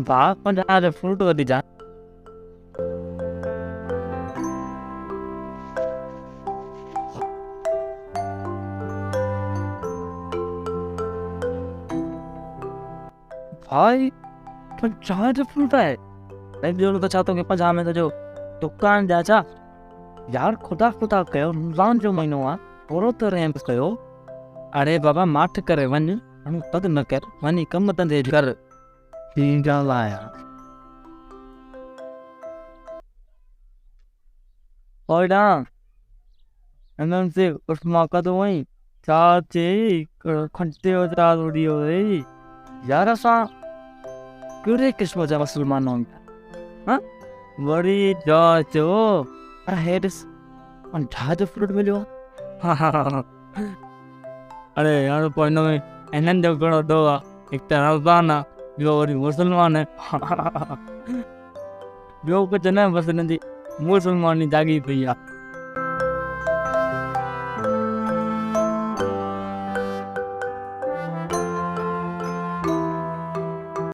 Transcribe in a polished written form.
भा 50 जो फ्रूट वठी जा भाई 50 जो फ्रूट है मैं जो तो चाहता हूँ कि 50 में तो जो दुकान जा चा यार खुदा खुदा कयो रमज़ान जो महीनो आ थोरो तो रहम कयो अरे बाबा माठ करे वन तद न कर वनी कम धंधे कर ठीक लाया और ना अनन से उस मौका तो वही चाचे खंडे हो जा रोडियो रे यार असा कड़े किस्म जा मुसलमान हां वरी जाचो हेड्स on ढाज फ्रूट मिलियो अरे यार पॉइंट में एनन जो गणो दो एक त रमज़ान आ ॿियो वरी मुसलमान है ॿियो कुझु न बसि हिनजी मुसलमानी जाॻी पई आहे